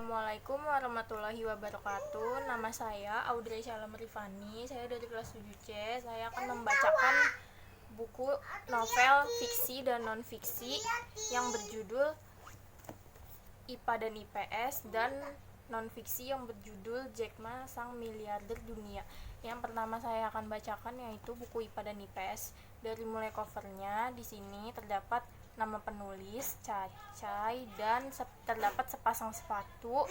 Assalamualaikum warahmatullahi wabarakatuh. Nama saya Audrey Shalom Rifani. Saya dari kelas 7C. Saya akan membacakan buku novel fiksi dan non-fiksi yang berjudul IPA dan IPS, dan non-fiksi yang berjudul Jack Ma Sang Miliarder Dunia. Yang pertama saya akan bacakan yaitu buku IPA dan IPS. Dari mulai covernya, di sini terdapat nama penulis, Cacai, dan terdapat sepasang sepatu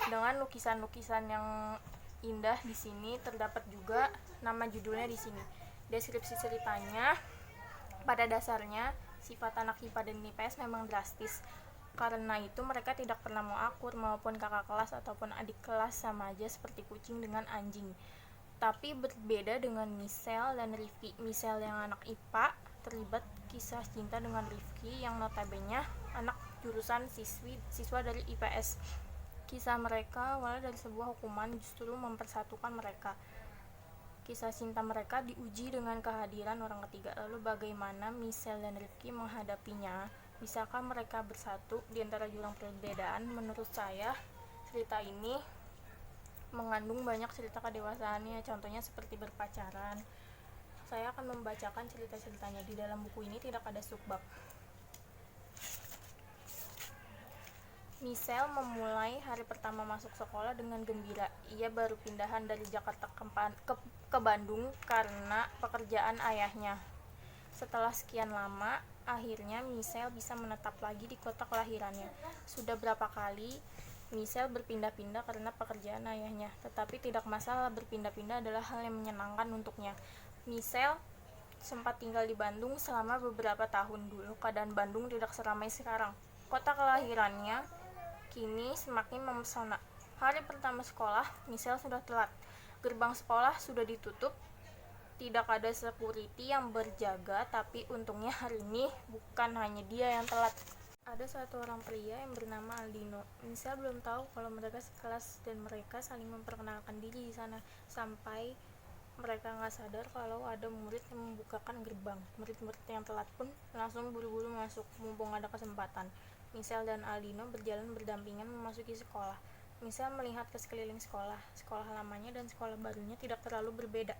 dengan lukisan-lukisan yang indah. Di sini terdapat juga nama judulnya di sini. Deskripsi ceritanya, pada dasarnya sifat anak IPA dan IPS memang drastis. Karena itu mereka tidak pernah mau akur, maupun kakak kelas ataupun adik kelas sama aja seperti kucing dengan anjing. Tapi berbeda dengan Michelle dan Rifki. Michelle yang anak IPA terlibat kisah cinta dengan Rifki yang notabene anak jurusan siswa dari IPS. Kisah mereka awal dari sebuah hukuman justru mempersatukan mereka. Kisah cinta mereka diuji dengan kehadiran orang ketiga. Lalu bagaimana Michelle dan Rifki menghadapinya? Bisakah mereka bersatu di antara jurang perbedaan? Menurut saya, cerita ini mengandung banyak cerita kedewasaannya, contohnya seperti berpacaran. Saya akan membacakan cerita-ceritanya. Di dalam buku ini tidak ada subbab. Michelle memulai hari pertama masuk sekolah dengan gembira. Ia baru pindahan dari Jakarta ke Bandung karena pekerjaan ayahnya. Setelah sekian lama, akhirnya Michelle bisa menetap lagi di kota kelahirannya. Sudah berapa kali Michelle berpindah-pindah karena pekerjaan ayahnya, tetapi tidak masalah, berpindah-pindah adalah hal yang menyenangkan untuknya. Michelle sempat tinggal di Bandung selama beberapa tahun. Dulu keadaan Bandung tidak seramai sekarang. Kota kelahirannya kini semakin memesona. Hari pertama sekolah, Michelle sudah telat. Gerbang sekolah sudah ditutup. Tidak ada security yang berjaga, tapi untungnya hari ini bukan hanya dia yang telat. Ada satu orang pria yang bernama Aldino. Michelle belum tahu kalau mereka sekelas dan mereka saling memperkenalkan diri di sana, sampai mereka nggak sadar kalau ada murid yang membukakan gerbang. Murid-murid yang telat pun langsung buru-buru masuk, mumpung ada kesempatan. Michelle dan Aldino berjalan berdampingan memasuki sekolah. Michelle melihat ke sekeliling sekolah. Sekolah lamanya dan sekolah barunya tidak terlalu berbeda.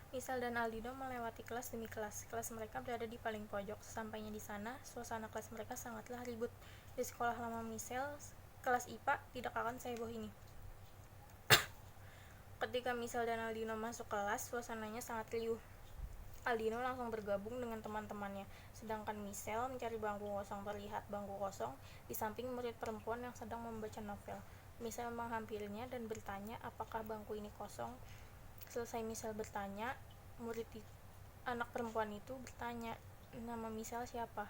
Michelle dan Aldino melewati kelas demi kelas. Kelas mereka berada di paling pojok. Sesampainya di sana, suasana kelas mereka sangatlah ribut. Di sekolah lama Michelle, kelas IPA tidak akan seheboh ini. Ketika Michelle dan Aldino masuk kelas, suasananya sangat riuh. Aldino langsung bergabung dengan teman-temannya, sedangkan Michelle mencari bangku kosong. Terlihat bangku kosong di samping murid perempuan yang sedang membaca novel. Michelle menghampirinya dan bertanya apakah bangku ini kosong. Selesai Michelle bertanya, anak perempuan itu bertanya, nama Michelle siapa?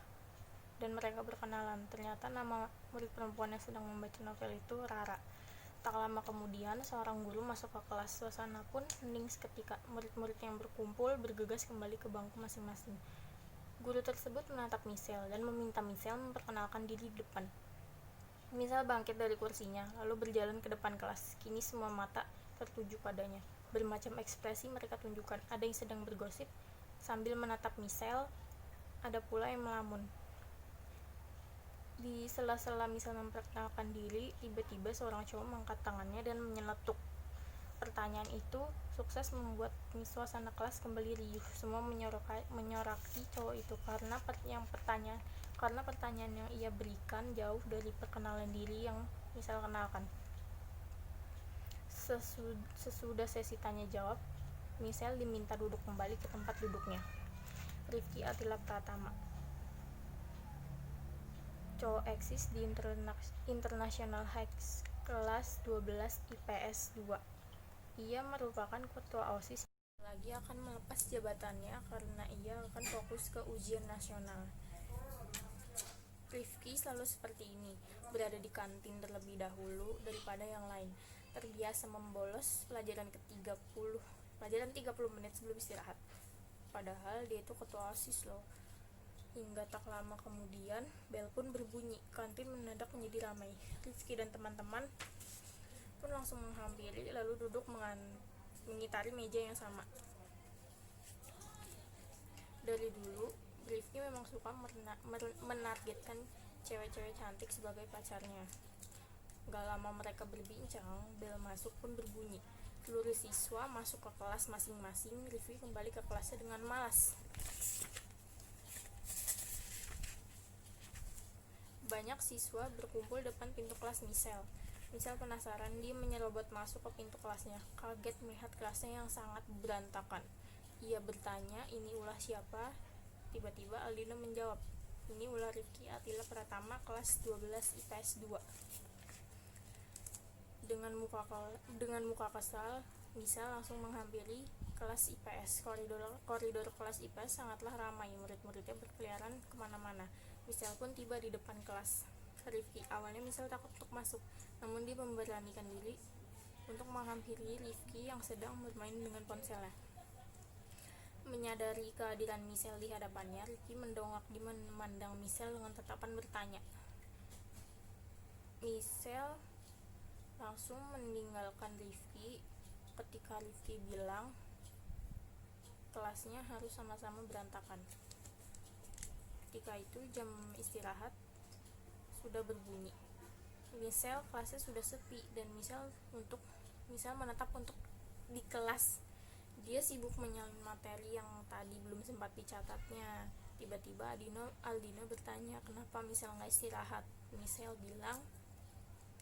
Dan mereka berkenalan. Ternyata nama murid perempuan yang sedang membaca novel itu Rara. Tak lama kemudian, seorang guru masuk ke kelas. Suasana pun hening seketika. Murid-murid yang berkumpul bergegas kembali ke bangku masing-masing. Guru tersebut menatap Michelle dan meminta Michelle memperkenalkan diri di depan. Michelle bangkit dari kursinya, lalu berjalan ke depan kelas. Kini semua mata tertuju padanya. Bermacam ekspresi mereka tunjukkan. Ada yang sedang bergosip sambil menatap Michelle, ada pula yang melamun. Di sela-sela Michelle memperkenalkan diri, tiba-tiba seorang cowok mengangkat tangannya dan menyeletuk. Pertanyaan itu sukses membuat suasana kelas kembali riuh. Semua menyoraki cowok itu karena pertanyaan yang ia berikan jauh dari perkenalan diri yang Michelle kenalkan. Sesudah sesi tanya jawab, Michelle diminta duduk kembali ke tempat duduknya. Rifki Atila Pratama, cowok eksis di International High kelas 12 IPS 2. Ia merupakan ketua OSIS. Lagi akan melepas jabatannya karena ia akan fokus ke ujian nasional. Rifki selalu seperti ini, berada di kantin terlebih dahulu daripada yang lain. Terbiasa membolos pelajaran 30 menit sebelum istirahat. Padahal dia itu ketua OSIS loh. Hingga tak lama kemudian, bel pun berbunyi. Kantin mendadak menjadi ramai. Rifki dan teman-teman pun langsung menghampiri, lalu duduk mengitari meja yang sama. Dari dulu, Rifki memang suka menargetkan cewek-cewek cantik sebagai pacarnya. Gak lama mereka berbincang, bel masuk pun berbunyi. Seluruh siswa masuk ke kelas masing-masing. Rifki kembali ke kelasnya dengan malas. Banyak siswa berkumpul depan pintu kelas Michelle. Michelle penasaran, dia menyerobot masuk ke pintu kelasnya. Kaget melihat kelasnya yang sangat berantakan. Ia bertanya, ini ulah siapa? Tiba-tiba Aldino menjawab, ini ulah Rifki Atila Pratama kelas 12 IPS 2. Dengan muka kesal, Michelle langsung menghampiri kelas IPS. Koridor kelas IPS sangatlah ramai, murid-muridnya berkeliaran kemana-mana. Michelle pun tiba di depan kelas Rifki. Awalnya Michelle takut untuk masuk, namun dia memberanikan diri untuk menghampiri Rifki yang sedang bermain dengan ponselnya. Menyadari kehadiran Michelle di hadapannya, Rifki mendongak. Dia memandang Michelle dengan tatapan bertanya. Michelle langsung meninggalkan Rifki ketika Rifki bilang kelasnya harus sama-sama berantakan. Ketika itu jam istirahat sudah berbunyi. Michelle kelasnya sudah sepi dan Michelle menetap untuk di kelas. Dia sibuk menyalin materi yang tadi belum sempat dicatatnya. Tiba-tiba Aldino bertanya kenapa Michelle nggak istirahat. Michelle bilang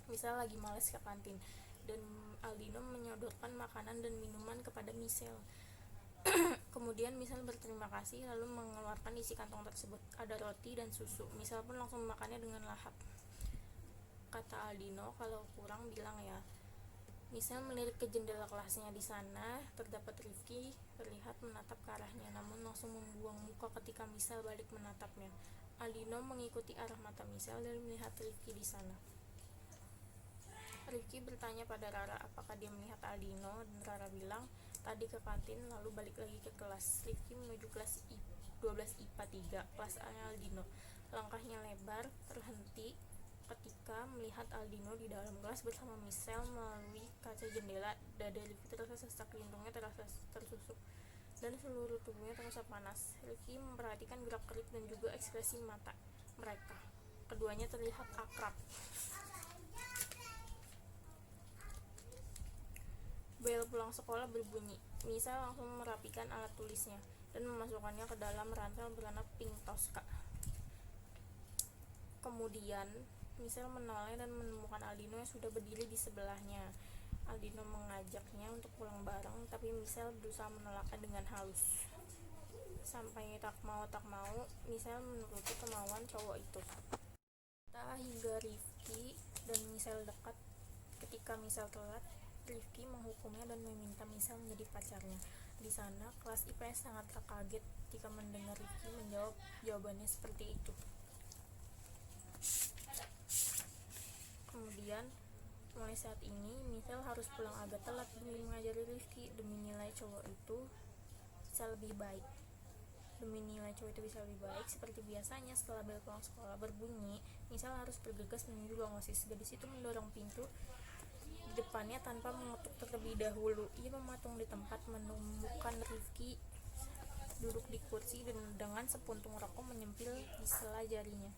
Michelle lagi malas ke kantin, dan Aldino menyodorkan makanan dan minuman kepada Michelle. Kemudian Michelle berterima kasih lalu mengeluarkan isi kantong tersebut. Ada roti dan susu. Michelle pun langsung memakannya dengan lahap. Kata Aldino, kalau kurang bilang ya. Michelle melirik ke jendela kelasnya. Di sana terdapat Rifki terlihat menatap ke arahnya, namun langsung membuang muka ketika Michelle balik menatapnya. Aldino mengikuti arah mata Michelle dan melihat Rifki di sana. Rifki bertanya pada Rara apakah dia melihat Aldino, dan Rara bilang tadi ke kantin lalu balik lagi ke kelas. Rifki menuju kelas 12 IPA 3, kelas Aldino. Langkahnya lebar, terhenti ketika melihat Aldino di dalam kelas bersama Michelle melalui kaca jendela. Dada Rifki terasa sesak, jantungnya terasa tersusuk, dan seluruh tubuhnya terasa panas. Rifki memperhatikan gerak-gerik dan juga ekspresi mata mereka. Keduanya terlihat akrab. Bel pulang sekolah berbunyi. Michelle langsung merapikan alat tulisnya dan memasukkannya ke dalam ransel berwarna pink Tosca. Kemudian Michelle menoleh dan menemukan Aldino yang sudah berdiri di sebelahnya. Aldino mengajaknya untuk pulang bareng, tapi Michelle berusaha menolaknya dengan halus. Sampai tak mau, Michelle menuruti kemauan cowok itu. Tak hingga Rifki dan Michelle dekat. Ketika Michelle telat, Rifki menghukumnya dan meminta Michelle menjadi pacarnya. Di sana, kelas IPS sangatlah kaget ketika mendengar Rifki menjawab jawabannya seperti itu. Kemudian, mulai saat ini, Michelle harus pulang agak telat demi mengajari Rifki demi nilai cowok itu bisa lebih baik. Seperti biasanya, setelah bel pulang sekolah berbunyi, Michelle harus bergegas menuju ruang OSIS. Gadis itu mendorong pintu di depannya tanpa mengetuk terlebih dahulu. Ia mematung di tempat, menemukan Rifki duduk di kursi dan dengan sepuntung rokok menyempil di sela jarinya.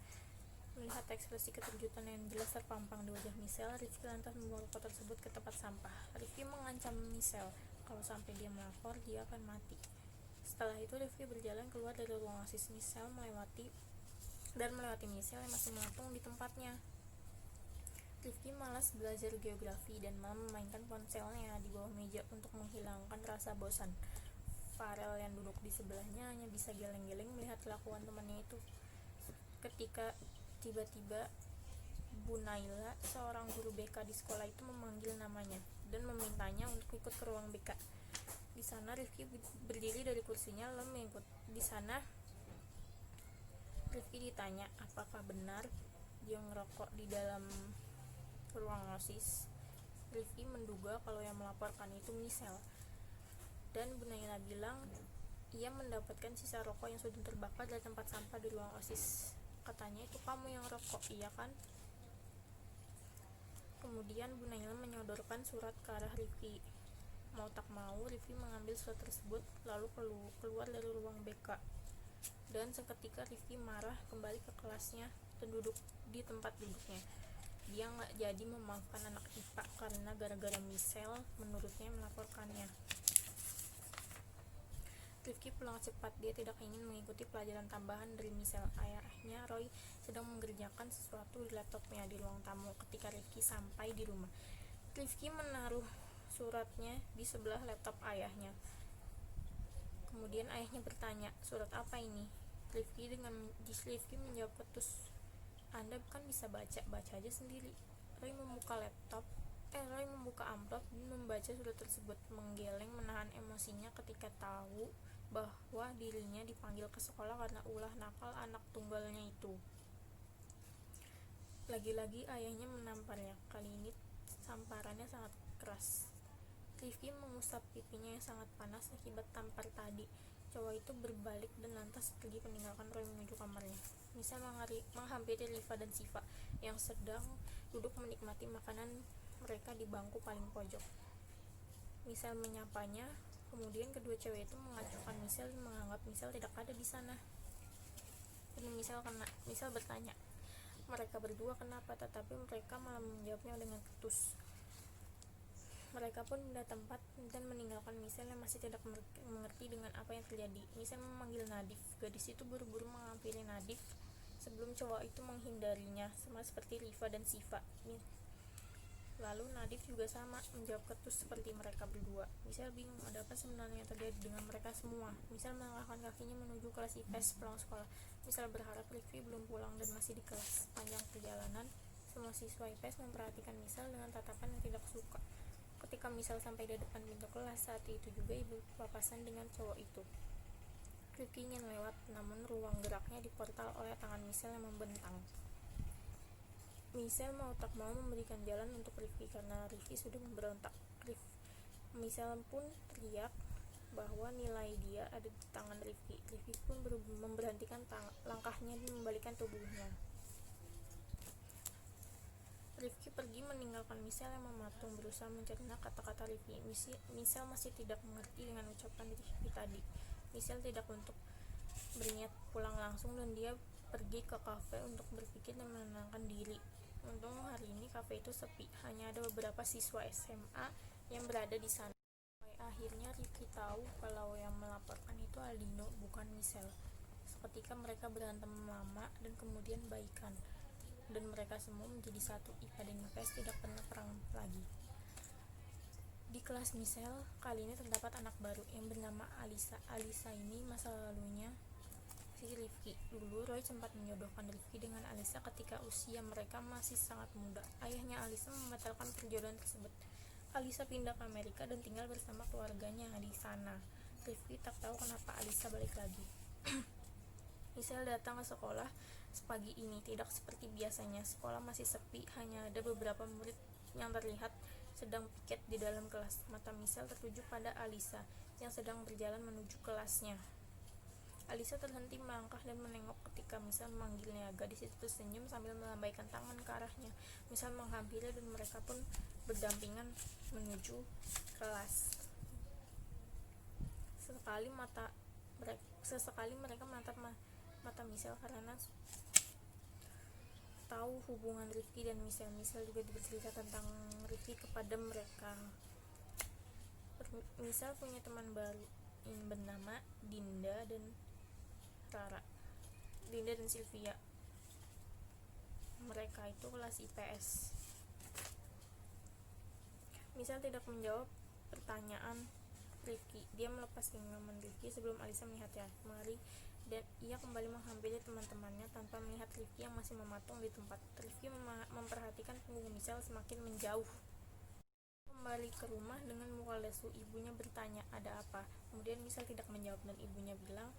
Melihat ekspresi keterkejutan yang jelas terpampang di wajah Michelle, Rifki lantas membawa rokok tersebut ke tempat sampah. Rifki mengancam Michelle kalau sampai dia melapor, dia akan mati. Setelah itu Rifki berjalan keluar dari ruang OSIS. Michelle melewati Michelle yang masih melatung di tempatnya. Rifki malas belajar geografi dan malah memainkan ponselnya di bawah meja untuk menghilangkan rasa bosan. Farel yang duduk di sebelahnya hanya bisa geleng-geleng melihat kelakuan temannya itu. Ketika tiba-tiba Bu Naila, seorang guru BK di sekolah itu, memanggil namanya dan memintanya untuk ikut ke ruang BK. Di sana Rifki berdiri dari kursinya lalu mengikut. Di sana Rifki ditanya apakah benar dia ngerokok di dalam ruang OSIS. Rifki menduga kalau yang melaporkan itu Michelle, dan Bu Naila bilang ia mendapatkan sisa rokok yang sudah terbakar dari tempat sampah di ruang OSIS. Katanya itu kamu yang rokok, iya kan? Kemudian Bu Naila menyodorkan surat ke arah Rifki. Mau tak mau, Rifki mengambil surat tersebut lalu keluar dari ruang BK. Dan seketika Rifki marah kembali ke kelasnya dan duduk di tempat duduknya. dia nggak jadi memaafkan anak IPA karena gara-gara Michelle menurutnya melaporkannya. Rifki pulang cepat, dia tidak ingin mengikuti pelajaran tambahan dari Michelle. Ayahnya, Roy, sedang mengerjakan sesuatu di laptopnya di ruang tamu ketika Rifki sampai di rumah. Rifki menaruh suratnya di sebelah laptop ayahnya. Kemudian ayahnya bertanya, "Surat apa ini?" Rifki menjawab ketus, "Anda kan bisa baca aja sendiri." Roy membuka amplop dan membaca surat tersebut, menggeleng menahan emosinya ketika tahu bahwa dirinya dipanggil ke sekolah karena ulah nakal anak tunggalnya itu. Lagi-lagi ayahnya menamparnya, kali ini tamparannya sangat keras. Rifki mengusap pipinya yang sangat panas akibat tampar tadi. Cowok itu berbalik dan lantas pergi meninggalkan Roy menuju kamarnya. Michelle menghampiri Riva dan Siva yang sedang duduk menikmati makanan mereka di bangku paling pojok. Michelle menyapanya, kemudian kedua cewek itu mengacuhkan Michelle dan menganggap Michelle tidak ada di sana. Dan Michelle bertanya, mereka berdua kenapa, tetapi mereka malah menjawabnya dengan ketus. Mereka pun pindah tempat dan meninggalkan Michelle yang masih tidak mengerti dengan apa yang terjadi. Michelle memanggil Nadif. Gadis itu buru-buru menghampiri Nadif sebelum cowok itu menghindarinya, sama seperti Riva dan Siva. Lalu Nadif juga sama, menjawab ketus seperti mereka berdua. Michelle bingung ada apa sebenarnya yang terjadi dengan mereka semua. Michelle melangkahkan kakinya menuju kelas IPS pulang sekolah. Michelle berharap Rifki belum pulang dan masih di kelas. Panjang perjalanan, semua siswa IPS memperhatikan Michelle dengan tatapan yang tidak suka. Ketika Michelle sampai di depan pintu kelas, saat itu juga ibu papasan dengan cowok itu. Rifki ingin lewat, namun ruang geraknya diportal oleh tangan Michelle yang membentang. Michelle mau tak mau memberikan jalan untuk Rifki karena Rifki sudah memberontak. Michelle pun teriak bahwa nilai dia ada di tangan Rifki. Rifki pun memberhentikan langkahnya dan membalikkan tubuhnya. Rifki pergi meninggalkan Michelle yang mematung berusaha mencerna kata-kata Rifki. Michelle masih tidak mengerti dengan ucapan Rifki tadi. Michelle tidak untuk berniat pulang langsung dan dia pergi ke kafe untuk berpikir dan menenangkan diri. Untung hari ini kafe itu sepi, hanya ada beberapa siswa SMA yang berada di sana. Akhirnya Rifki tahu kalau yang melaporkan itu Aldino, bukan Michelle. Seketika mereka berantem lama dan kemudian baikan, dan mereka semua menjadi satu. IPA dan IPS tidak pernah perang lagi. Di kelas Michelle kali ini terdapat anak baru yang bernama Alisa. Alisa ini masa lalunya si Rifki. Dulu Roy sempat menjodohkan Rifki dengan Alisa ketika usia mereka masih sangat muda. Ayahnya Alisa membatalkan perjodohan tersebut. Alisa pindah ke Amerika dan tinggal bersama keluarganya di sana. Rifki tak tahu kenapa Alisa balik lagi. Michelle datang ke sekolah sepagi ini tidak seperti biasanya. Sekolah masih sepi, hanya ada beberapa murid yang terlihat sedang piket di dalam kelas. Mata Michelle tertuju pada Alisa yang sedang berjalan menuju kelasnya. Alisa terhenti melangkah dan menengok ketika Michelle memanggilnya. Gadis itu tersenyum sambil melambaikan tangan ke arahnya. Michelle menghampiri dan mereka pun berdampingan menuju kelas. Sesekali mereka menatap mata Michelle karena tahu hubungan Rifki dan Michelle. Michelle juga bercerita tentang Rifki kepada mereka. Michelle punya teman baru yang bernama Dinda dan Sylvia. Mereka itu kelas IPS. Michelle tidak menjawab pertanyaan Rifki. Dia melepas genggaman Rifki sebelum Alisa melihatnya. Dan ia kembali menghampiri teman-temannya tanpa melihat Rifki yang masih mematung di tempat. Rifki memperhatikan punggung Michelle semakin menjauh. Kembali ke rumah dengan muka lesu. Ibunya bertanya, ada apa? Kemudian Michelle tidak menjawab dan ibunya bilang,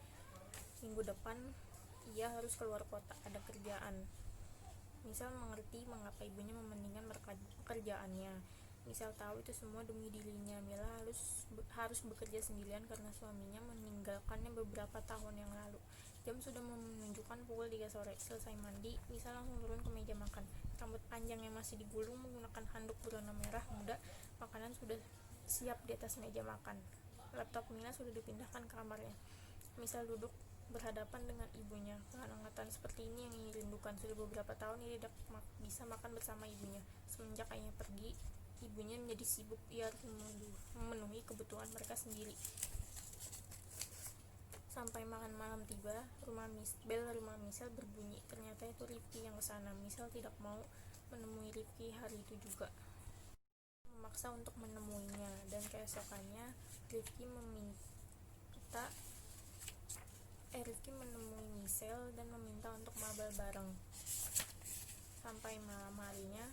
minggu depan ia harus keluar kota, ada kerjaan. Michelle mengerti mengapa ibunya mementingkan pekerjaannya. Michelle tahu itu semua demi dirinya. Mila harus bekerja sendirian karena suaminya meninggalkannya beberapa tahun yang lalu. Jam sudah menunjukkan pukul 3 sore. Selesai mandi, Michelle langsung turun ke meja makan. Rambut panjangnya masih digulung menggunakan handuk berwarna merah muda. Makanan sudah siap di atas meja makan. Laptop Mila sudah dipindahkan ke kamarnya. Michelle duduk berhadapan dengan ibunya. Kehangatan seperti ini yang ia rindukan. Sudah beberapa tahun ia tidak bisa makan bersama ibunya. Semenjak ayahnya pergi, ibunya menjadi sibuk. Ia harus memenuhi kebutuhan mereka sendiri. Sampai makan malam tiba, bel rumah Michelle berbunyi. Ternyata itu Rifki yang kesana. Michelle tidak mau menemui Rifki hari itu juga, memaksa untuk menemuinya, dan keesokannya Rifki menemui Michelle dan meminta untuk mabal bareng. Sampai malam harinya,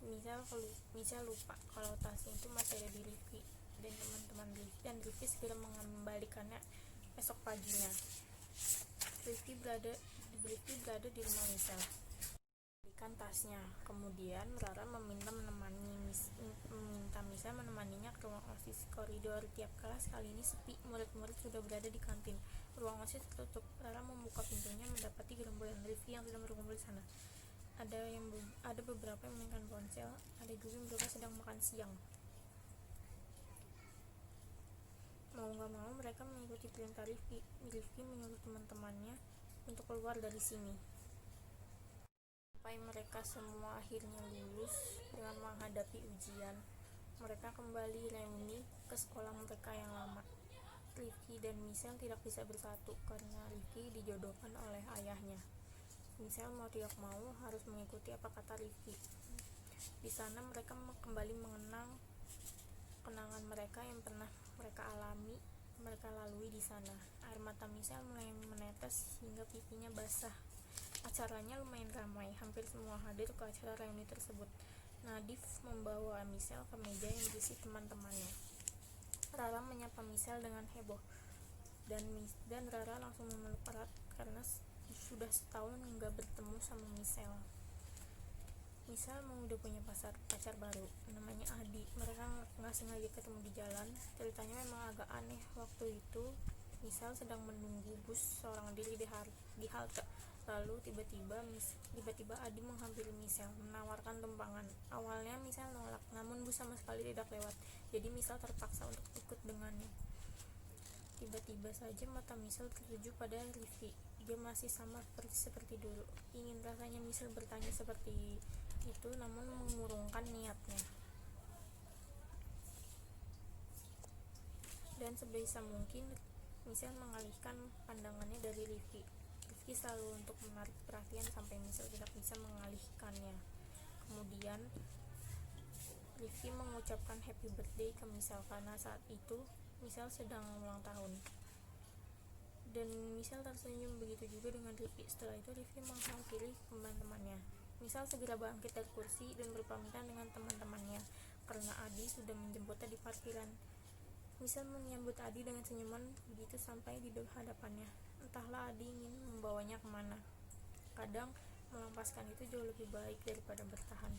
Michelle lupa kalau tasnya itu masih ada di Rifki dan teman-teman Rifki, dan Rifki segera mengembalikannya esok paginya. Rifki berada di rumah Michelle, memberikan tasnya. Kemudian Rara meminta Michelle menemaninya ke ruang OSIS. Koridor tiap kelas kali ini sepi, murid-murid sudah berada di kantin. Ruang OSIS tertutup. Rara membuka pintunya, mendapati gerombolan Rifki yang sedang berkumpul di sana. Ada beberapa yang memainkan ponsel, ada juga beberapa sedang makan siang. Mau gak mau mereka mengikuti perintah Rifki. Rifki menyuruh teman-temannya untuk keluar dari sini. Sampai mereka semua akhirnya lulus dengan menghadapi ujian, mereka kembali reuni ke sekolah mereka yang lama. Rifki dan Michelle tidak bisa bersatu karena Rifki dijodohkan oleh ayahnya. Michelle mau tidak mau harus mengikuti apa kata Rifki. Di sana mereka kembali mengenang kenangan mereka yang pernah mereka lalui di sana. Air mata Michelle mulai menetes hingga pipinya basah. Acaranya lumayan ramai, hampir semua hadir ke acara reuni tersebut. Nadif membawa Michelle ke meja yang berisi teman-temannya. Rara menyapa Michelle dengan heboh, dan Rara langsung memeluk erat karena sudah setahun nggak bertemu sama Michelle. Michelle udah punya pacar baru, namanya Adi. Mereka nggak sengaja ketemu di jalan. Ceritanya memang agak aneh. Waktu itu Michelle sedang menunggu bus seorang diri di halte. Lalu tiba-tiba Adi menghampiri Michelle, menawarkan tumpangan. Awalnya Michelle nolak, namun bus sama sekali tidak lewat. Jadi Michelle terpaksa untuk ikut dengannya. Tiba-tiba saja mata Michelle tertuju pada Rifki. Dia masih sama seperti dulu. Ingin rasanya Michelle bertanya seperti itu, namun mengurungkan niatnya. Dan sebisa mungkin Michelle mengalihkan pandangannya dari Rifki. Rifki selalu untuk menarik perhatian sampai Michelle tidak bisa mengalihkannya. Kemudian Rifki mengucapkan happy birthday ke Michelle karena saat itu Michelle sedang ulang tahun. Dan Michelle tersenyum, begitu juga dengan Rifki. Setelah itu Rifki menghampiri teman-temannya. Michelle segera bangkit dari kursi dan berpamitan dengan teman-temannya karena Adi sudah menjemputnya di parkiran. Michelle menyambut Adi dengan senyuman begitu sampai di hadapannya. Entahlah Adi ingin membawanya kemana. Kadang melepaskan itu jauh lebih baik daripada bertahan.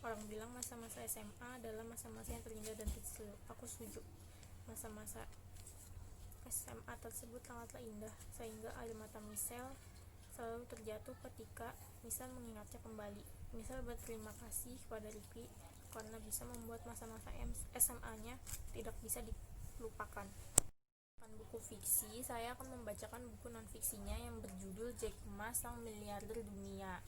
Orang bilang masa-masa SMA adalah masa-masa yang terindah dan terseru. Aku setuju. Masa-masa SMA tersebut sangatlah indah, sehingga air mata Michelle selalu terjatuh ketika Michelle mengingatnya kembali. Michelle berterima kasih kepada Rifki karena bisa membuat masa-masa SMA-nya tidak bisa dilupakan. Buku fiksi, saya akan membacakan buku non-fiksinya yang berjudul Jack Ma, Sang Miliarder Dunia.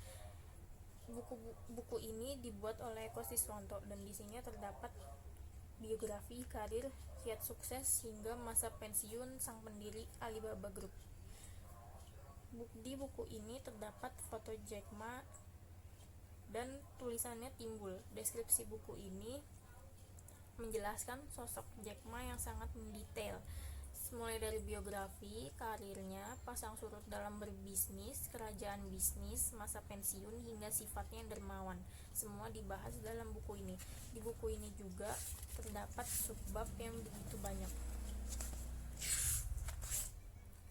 Buku ini dibuat oleh Eko Siswanto, dan di sini terdapat biografi, karir, kiat sukses hingga masa pensiun sang pendiri Alibaba Group. Di buku ini terdapat foto Jack Ma dan tulisannya timbul. Deskripsi buku ini menjelaskan sosok Jack Ma yang sangat mendetail, mulai dari biografi, karirnya, pasang surut dalam berbisnis, kerajaan bisnis, masa pensiun, hingga sifatnya yang dermawan. Semua dibahas dalam buku ini. Di buku ini juga terdapat subbab yang begitu banyak.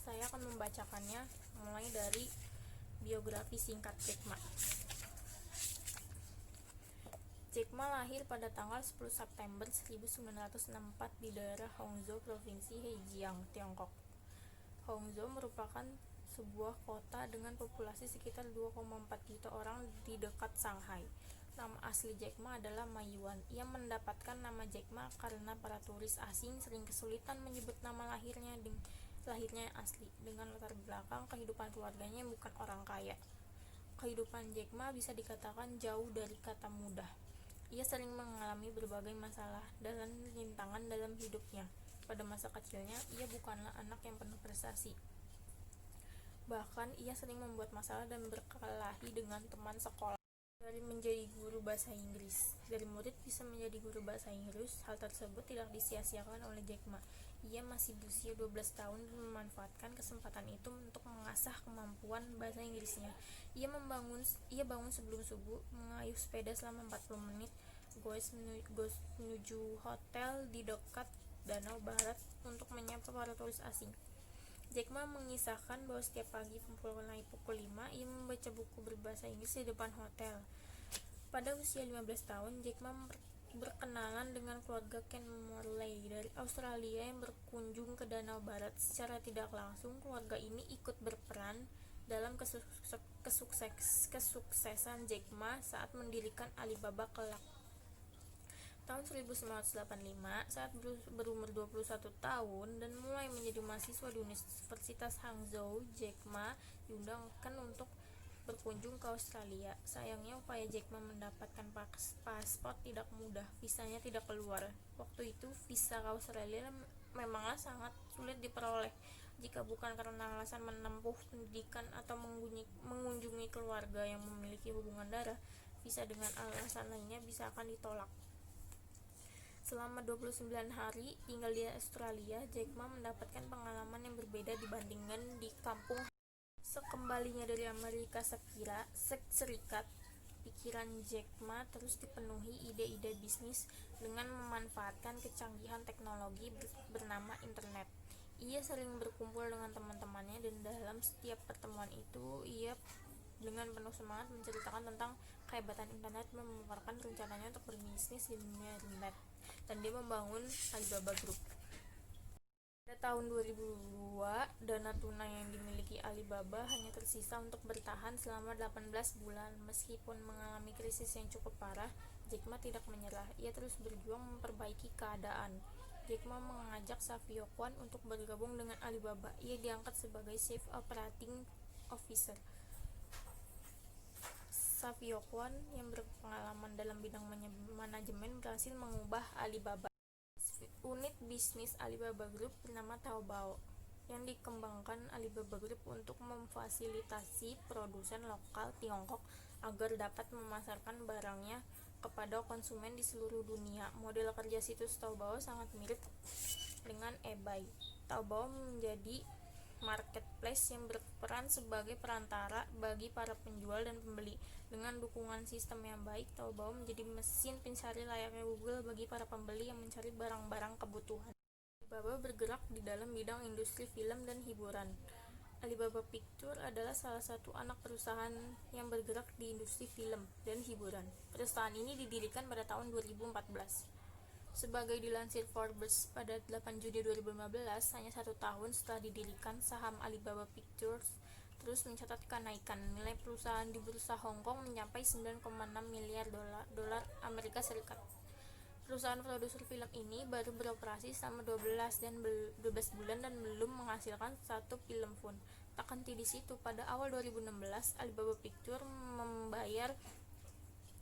Saya akan membacakannya mulai dari biografi singkat Jack Ma. Jack Ma lahir pada tanggal 10 September 1964 di daerah Hangzhou, Provinsi Zhejiang, Tiongkok. Hangzhou merupakan sebuah kota dengan populasi sekitar 2,4 juta orang di dekat Shanghai. Nama asli Jack Ma adalah Ma Yuan. Ia mendapatkan nama Jack Ma karena para turis asing sering kesulitan menyebut nama lahirnya lahirnya yang asli, dengan latar belakang kehidupan keluarganya yang bukan orang kaya. Kehidupan Jack Ma bisa dikatakan jauh dari kata mudah. Ia sering mengalami berbagai masalah dan rintangan dalam hidupnya. Pada masa kecilnya, ia bukanlah anak yang penuh prestasi. Bahkan, ia sering membuat masalah dan berkelahi dengan teman sekolah. Dari menjadi guru bahasa Inggris, dari murid bisa menjadi guru bahasa Inggris, hal tersebut tidak disia-siakan oleh Jack Ma. Ia masih berusia 12 tahun dan memanfaatkan kesempatan itu untuk mengasah kemampuan bahasa Inggrisnya. Ia bangun sebelum subuh, mengayuh sepeda selama 40 menit, goes menuju hotel di dekat Danau Barat untuk menyapa para turis asing. Jack Ma mengisahkan bahwa setiap pagi mulai pukul 5, ia membaca buku berbahasa Inggris di depan hotel. Pada usia 15 tahun, Jack Ma berkenalan dengan keluarga Ken Morley dari Australia yang berkunjung ke Danau Barat. Secara tidak langsung, keluarga ini ikut berperan dalam kesuksesan Jack Ma saat mendirikan Alibaba kelak. Tahun 1985, saat berumur 21 tahun dan mulai menjadi mahasiswa di Universitas Hangzhou, Jack Ma diundangkan untuk berkunjung ke Australia. Sayangnya, upaya Jack Ma mendapatkan paspor tidak mudah, visanya tidak keluar. Waktu itu, visa ke Australia memanglah sangat sulit diperoleh. Jika bukan karena alasan menempuh pendidikan atau mengunjungi keluarga yang memiliki hubungan darah, visa dengan alasan lainnya bisa akan ditolak. Selama 29 hari tinggal di Australia, Jack Ma mendapatkan pengalaman yang berbeda dibandingkan di kampung. Sekembalinya dari Amerika Serikat, pikiran Jack Ma terus dipenuhi ide-ide bisnis dengan memanfaatkan kecanggihan teknologi bernama internet. Ia sering berkumpul dengan teman-temannya dan dalam setiap pertemuan itu ia dengan penuh semangat menceritakan tentang kehebatan internet, memaparkan rencananya untuk berbisnis di dunia internet, dan dia membangun Alibaba Group. Pada tahun 2002, dana tunai yang dimiliki Alibaba hanya tersisa untuk bertahan selama 18 bulan. Meskipun mengalami krisis yang cukup parah, Jack Ma tidak menyerah. Ia terus berjuang memperbaiki keadaan. Jack Ma mengajak Savio Kwan untuk bergabung dengan Alibaba. Ia diangkat sebagai Chief Operating Officer. Savio Kwan yang berpengalaman dalam bidang manajemen berhasil mengubah Alibaba. Unit bisnis Alibaba Group bernama Taobao yang dikembangkan Alibaba Group untuk memfasilitasi produsen lokal Tiongkok agar dapat memasarkan barangnya kepada konsumen di seluruh dunia. Model kerja situs Taobao sangat mirip dengan eBay. Taobao menjadi marketplace yang berperan sebagai perantara bagi para penjual dan pembeli. Dengan dukungan sistem yang baik, Taobao menjadi mesin pencari layaknya Google bagi para pembeli yang mencari barang-barang kebutuhan. Alibaba bergerak di dalam bidang industri film dan hiburan. Alibaba Pictures adalah salah satu anak perusahaan yang bergerak di industri film dan hiburan. Perusahaan ini didirikan pada tahun 2014. Sebagai dilansir Forbes pada 8 Juni 2015, hanya 1 tahun setelah didirikan, saham Alibaba Pictures terus mencatat kenaikan. Nilai perusahaan di bursa Hong Kong mencapai 9,6 miliar dolar Amerika Serikat. Perusahaan produser film ini baru beroperasi selama 12 bulan dan belum menghasilkan satu film pun. Tak henti di situ, pada awal 2016, Alibaba Pictures membayar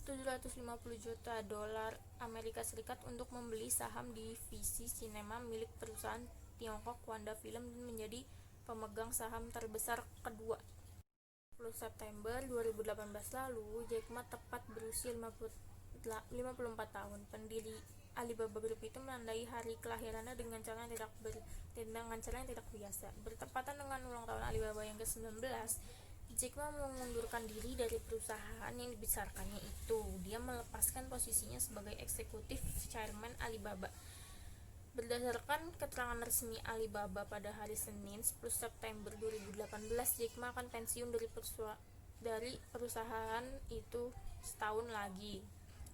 750 juta dolar Amerika Serikat untuk membeli saham divisi sinema milik perusahaan Tiongkok Wanda Film dan menjadi pemegang saham terbesar kedua. 10 September 2018 lalu, Jack Ma tepat berusia 54 tahun. Pendiri Alibaba Group itu menandai hari kelahirannya dengan cara yang tidak biasa. Bertepatan dengan ulang tahun Alibaba yang ke-19, Jack Ma mengundurkan diri dari perusahaan yang dibesarkannya itu. Dia melepaskan posisinya sebagai eksekutif chairman Alibaba. Berdasarkan keterangan resmi Alibaba pada hari Senin 10 September 2018, Jack Ma akan pensiun dari perusahaan itu setahun lagi.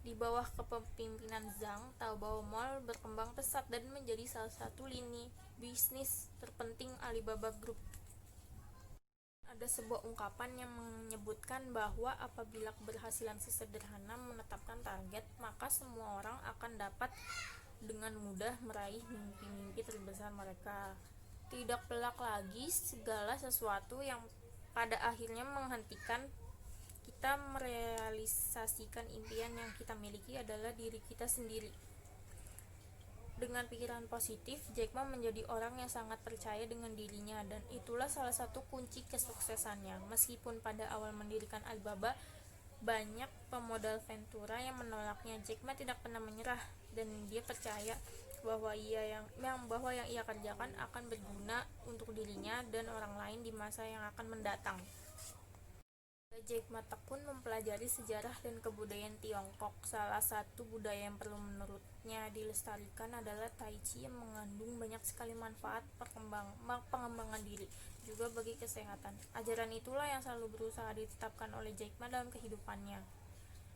Di bawah kepemimpinan Zhang, Taobao Mall berkembang pesat dan menjadi salah satu lini bisnis terpenting Alibaba Group. Ada sebuah ungkapan yang menyebutkan bahwa apabila keberhasilan sesederhana menetapkan target, maka semua orang akan dapat dengan mudah meraih mimpi-mimpi terbesar mereka. Tidak pelak lagi segala sesuatu yang pada akhirnya menghentikan kita merealisasikan impian yang kita miliki adalah diri kita sendiri. Dengan pikiran positif, Jack Ma menjadi orang yang sangat percaya dengan dirinya, dan itulah salah satu kunci kesuksesannya. Meskipun pada awal mendirikan Alibaba banyak pemodal Ventura yang menolaknya, Jack Ma tidak pernah menyerah, dan dia percaya bahwa yang ia kerjakan akan berguna untuk dirinya dan orang lain di masa yang akan mendatang. Jack Ma tekun mempelajari sejarah dan kebudayaan Tiongkok. Salah satu budaya yang perlu menurutnya dilestarikan adalah Tai Chi yang mengandung banyak sekali manfaat pengembangan diri, juga bagi kesehatan. Ajaran itulah yang selalu berusaha ditetapkan oleh Jack Ma dalam kehidupannya,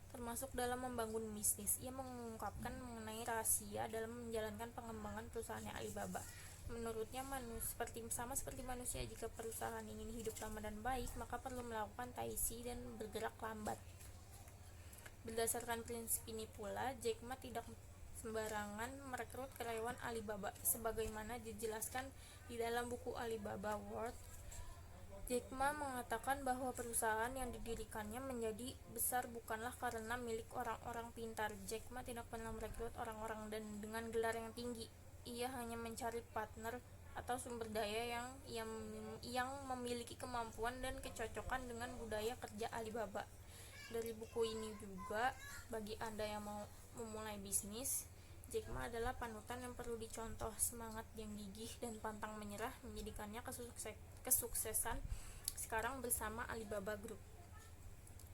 termasuk dalam membangun bisnis. Ia mengungkapkan mengenai rahasia dalam menjalankan pengembangan perusahaannya Alibaba. Menurutnya, sama seperti manusia, jika perusahaan ingin hidup lama dan baik, maka perlu melakukan Tai Chi dan bergerak lambat. Berdasarkan prinsip ini pula, Jack Ma tidak sembarangan merekrut karyawan Alibaba. Sebagaimana dijelaskan di dalam buku Alibaba World, Jack Ma mengatakan bahwa perusahaan yang didirikannya menjadi besar bukanlah karena milik orang-orang pintar. Jack Ma tidak pernah merekrut orang-orang dan dengan gelar yang tinggi. Ia hanya mencari partner atau sumber daya yang memiliki kemampuan dan kecocokan dengan budaya kerja Alibaba. Dari buku ini juga, bagi Anda yang mau memulai bisnis, Jack Ma adalah panutan yang perlu dicontoh. Semangat yang gigih dan pantang menyerah menjadikannya kesuksesan sekarang bersama Alibaba Group.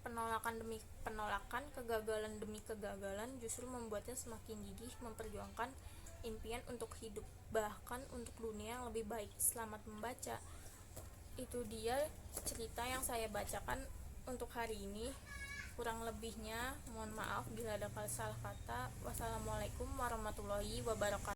Penolakan demi penolakan, kegagalan demi kegagalan justru membuatnya semakin gigih memperjuangkan impian untuk hidup, bahkan untuk dunia yang lebih baik. Selamat membaca. Itu dia cerita yang saya bacakan untuk hari ini. Kurang lebihnya mohon maaf bila ada salah kata. Wassalamualaikum warahmatullahi wabarakatuh.